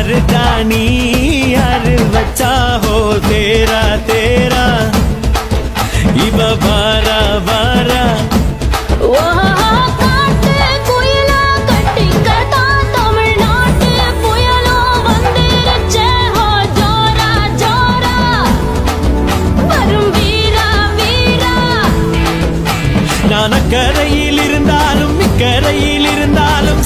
मर्दानी यार बच्चा हो तेरा तेरा इव बारा बारा நான் அக்கரையில் இருந்தாலும் இக்கரையில் இருந்தாலும்